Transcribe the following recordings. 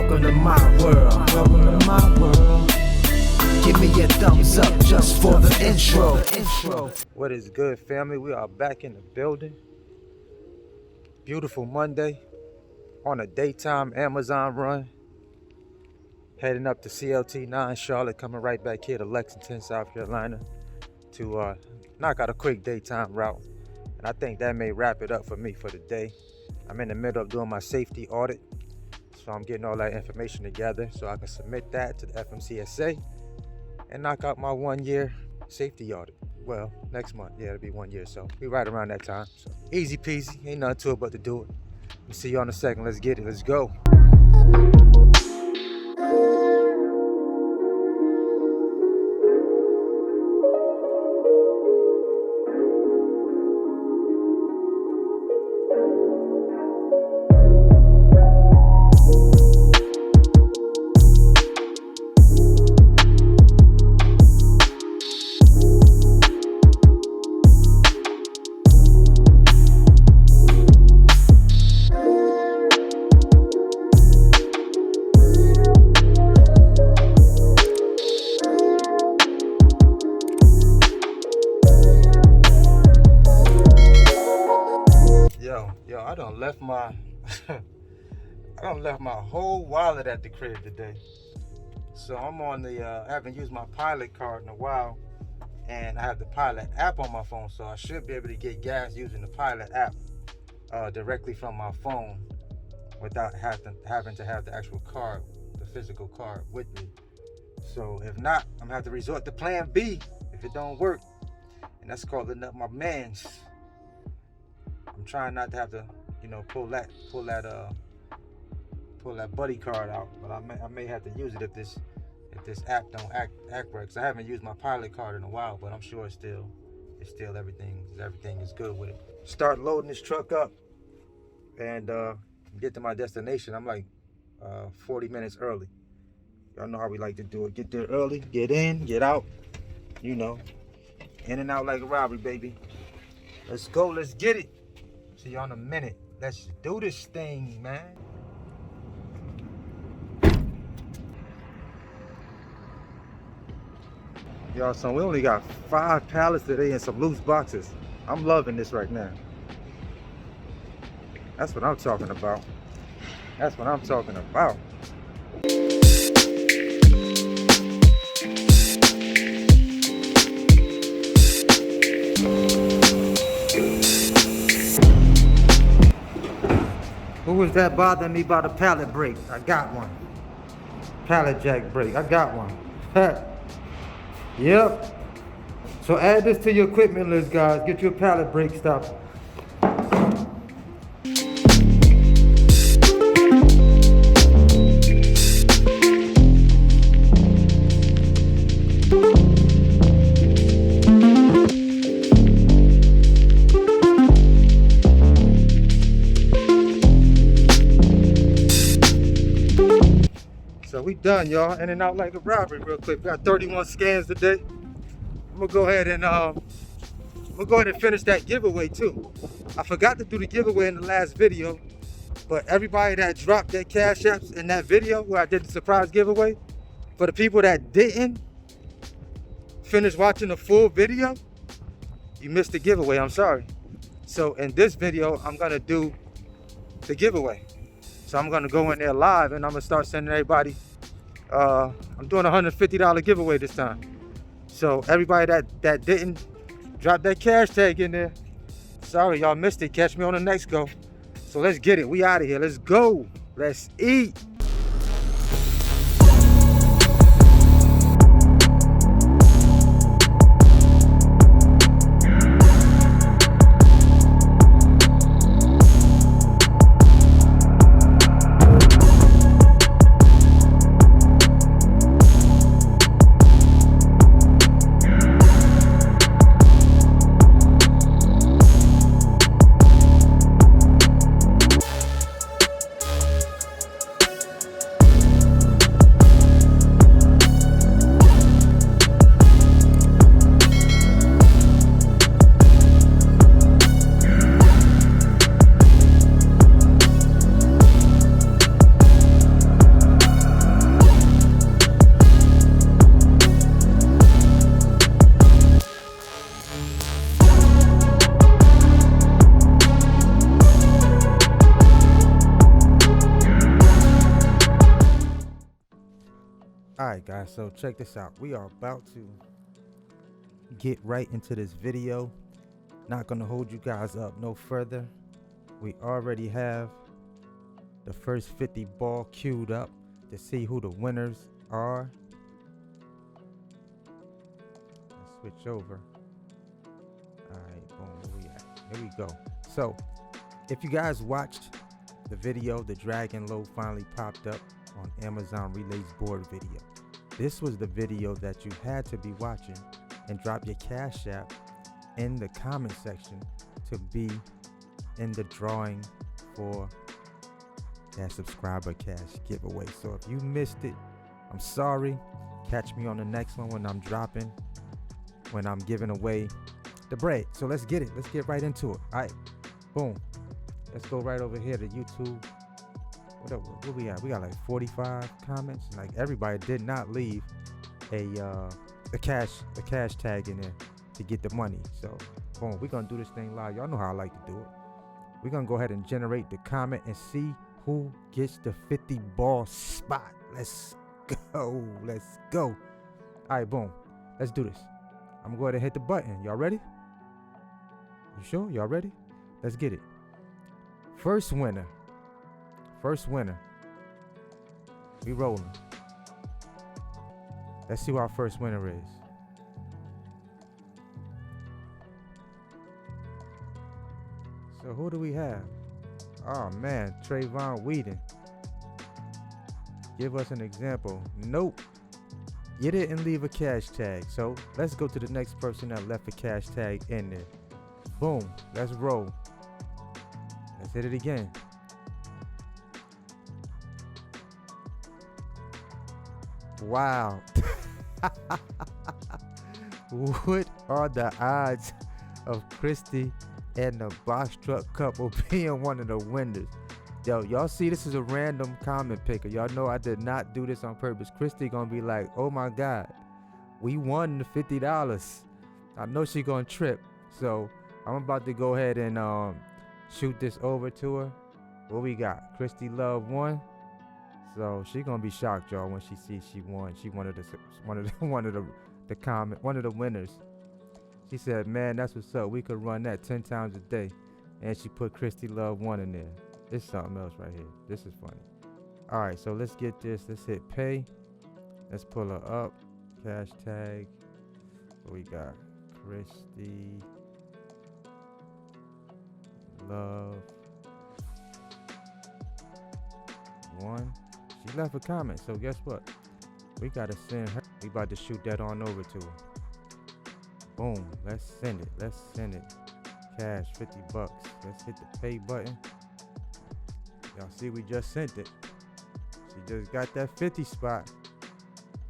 Welcome to my world. Welcome to my world. Give me a thumbs up just for the intro. What is good, family? We are back in the building. Beautiful Monday on a daytime Amazon run. Heading up to Clt9 Charlotte, coming right back here to Lexington, South Carolina to knock out a quick daytime route. And I think that may wrap it up for me for the day. I'm in the middle of doing my safety audit, so I'm getting all that information together so I can submit that to the FMCSA and knock out my 1-year safety audit. Well, next month, yeah, it'll be 1 year, so we right around that time. So easy peasy, ain't nothing to it but to do it. We'll see you on a second. Let's get it, let's go. Yo, I done left my whole wallet at the crib today. So I'm on the I haven't used my Pilot card in a while, and I have the Pilot app on my phone, so I should be able to get gas using the Pilot app directly from my phone without having to have the actual card, the physical card with me. So if not, I'm gonna have to resort to plan B if it don't work, and that's calling up my mans. I'm trying not to have to, pull that buddy card out, but I may have to use it if this app don't act right. Cause I haven't used my Pilot card in a while, but I'm sure it's still everything is good with it. Start loading this truck up and get to my destination. I'm like 40 minutes early. Y'all know how we like to do it. Get there early, get in, get out. In and out like a robbery, baby. Let's go, let's get it. See y'all in a minute. Let's do this thing, man. Y'all, so we only got 5 pallets today and some loose boxes. I'm loving this right now. That's what I'm talking about. That's what I'm talking about. Who was that bothering me about a pallet brake? I got one. Pallet jack brake, I got one. Yep. So add this to your equipment list, guys. Get your pallet brake stopper. So we done, y'all. In and out like a robbery real quick. We got 31 scans today. I'm gonna go ahead and finish that giveaway too. I forgot to do the giveaway in the last video, but everybody that dropped their cash apps in that video where I did the surprise giveaway, for the people that didn't finish watching the full video, you missed the giveaway, I'm sorry. So in this video, I'm gonna do the giveaway. So I'm gonna go in there live and I'm gonna start sending everybody, I'm doing a $150 giveaway this time. So everybody that didn't drop that cash tag in there, sorry, y'all missed it. Catch me on the next go. So let's get it, we out of here, let's go, let's eat. Alright guys, so check this out. We are about to get right into this video. Not gonna hold you guys up no further. We already have the first 50 ball queued up to see who the winners are. Let's switch over. Alright, boom, where we at? Here we go. So if you guys watched the video, the Dragon Low finally popped up on Amazon Relays board video. This was the video that you had to be watching, and drop your Cash App in the comment section to be in the drawing for that subscriber cash giveaway. So if you missed it, I'm sorry. Catch me on the next one when I'm dropping, when I'm giving away the bread. So let's get it. Let's get right into it. All right, boom. Let's go right over here to YouTube. What we at? We got like 45 comments. And like everybody did not leave a cash tag in there to get the money. So boom, we're gonna do this thing live. Y'all know how I like to do it. We're gonna go ahead and generate the comment and see who gets the 50 ball spot. Let's go. Let's go. All right, boom. Let's do this. I'm gonna go ahead and hit the button. Y'all ready? You sure? Y'all ready? Let's get it. First winner. We rolling. Let's see who our first winner is. So who do we have? Oh man, Trayvon Whedon. Give us an example. Nope. You didn't leave a cash tag. So let's go to the next person that left a cash tag in there. Boom. Let's roll. Let's hit it again. Wow. What are the odds of Christy and the box truck couple being one of the winners? Yo, y'all see this is a random comment picker. Y'all know I did not do this on purpose. Christy gonna be like, oh my God, we won the $50. I know she gonna trip. So I'm about to go ahead and shoot this over to her. What we got? Christy Love won. So she gonna be shocked, y'all, when she sees she won. She one of the winners. She said, man, that's what's up. We could run that 10 times a day. And she put Christy Love 1 in there. It's something else right here. This is funny. All right, so let's get this. Let's hit pay. Let's pull her up. Cash tag. What we got? Christy Love 1. She left a comment, so guess what? We gotta send her. We about to shoot that on over to her. Boom. Let's send it. Cash, $50. Let's hit the pay button. Y'all see we just sent it. She just got that 50 spot.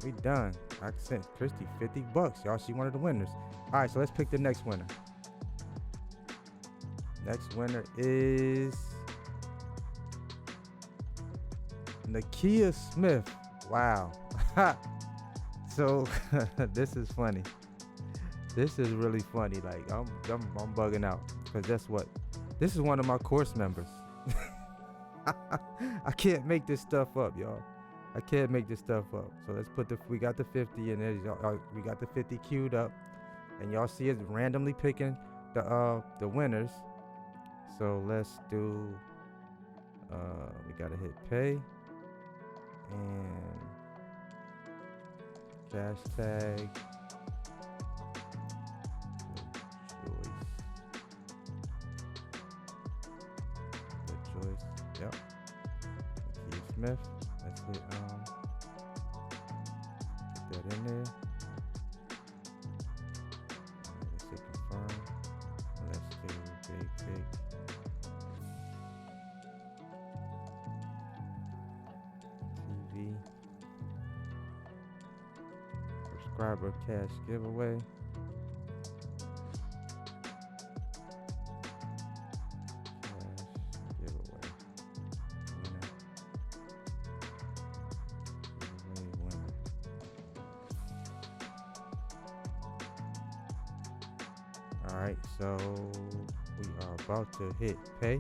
We done. I sent Christy $50. Y'all, she one of the winners. All right, so let's pick the next winner. Next winner is Nakia Smith. Wow. So this is funny. This is really funny. Like I'm bugging out because guess what? This is one of my course members. I can't make this stuff up, y'all. I can't make this stuff up. So let's put we got the 50 in there. We got the 50 queued up, and y'all see it randomly picking the winners. So let's do. We gotta hit pay and cash tag. Joyce. Yep. Keith Smith. Let's hit put that in there. Let's hit confirm. Let's do Bigg Vic. TV. Subscriber cash giveaway. Alright, so we are about to hit pay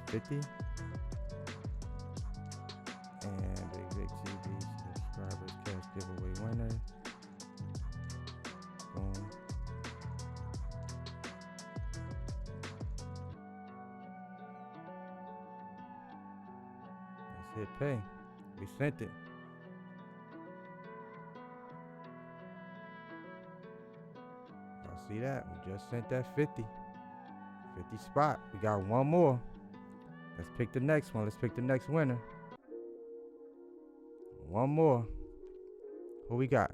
50 and Bigg Vic TV hit pay. We sent it. Y'all see that? We just sent that 50 spot. We got one more. Let's pick the next one. Let's pick the next winner. One more. Who we got?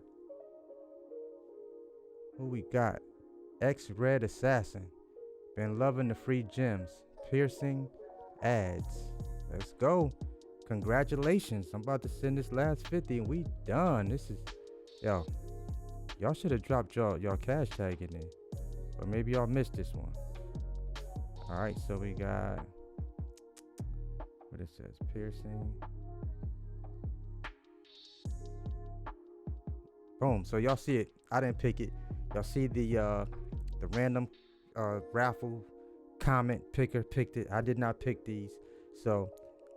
Who we got? X-Red Assassin. Been loving the free gems. Piercing ads. Let's go. Congratulations. I'm about to send this last 50 and we done. This is, yo, y'all should have dropped y'all cash tag in there. Or maybe y'all missed this one. All right, so we got, what it says, piercing. Boom. So y'all see it. I didn't pick it. Y'all see the random raffle comment picker picked it. I did not pick these. So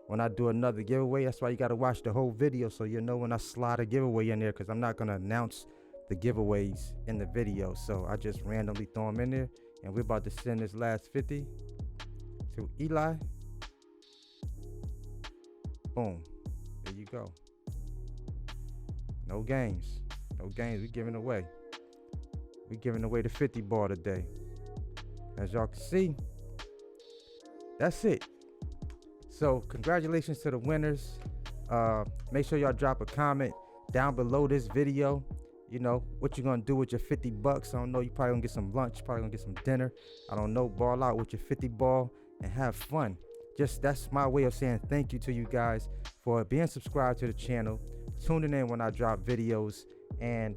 when I do another giveaway, that's why you got to watch the whole video so you know when I slide a giveaway in there, because I'm not going to announce the giveaways in the video. So I just randomly throw them in there, and we're about to send this last 50 to Eli. Boom. There you go. No games. No games. We're giving away. We're giving away the 50 ball today. As y'all can see, that's it. So congratulations to the winners. Make sure y'all drop a comment down below this video. You know what you're gonna do with your 50 bucks. I don't know, you probably gonna get some lunch, probably gonna get some dinner. I don't know, ball out with your 50 ball and have fun. Just, that's my way of saying thank you to you guys for being subscribed to the channel, tuning in when I drop videos, and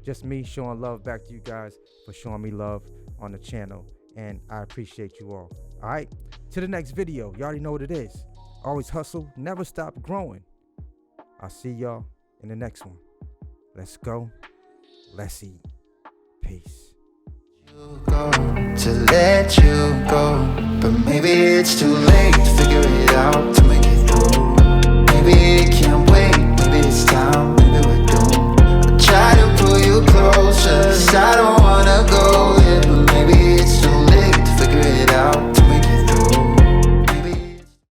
just me showing love back to you guys for showing me love on the channel. And I appreciate you all. All right, to the next video. You already know what it is. Always hustle, never stop growing. I'll see y'all in the next one. Let's go. Let's eat. Peace. To let you go, but maybe it's too late to figure it out. Tell me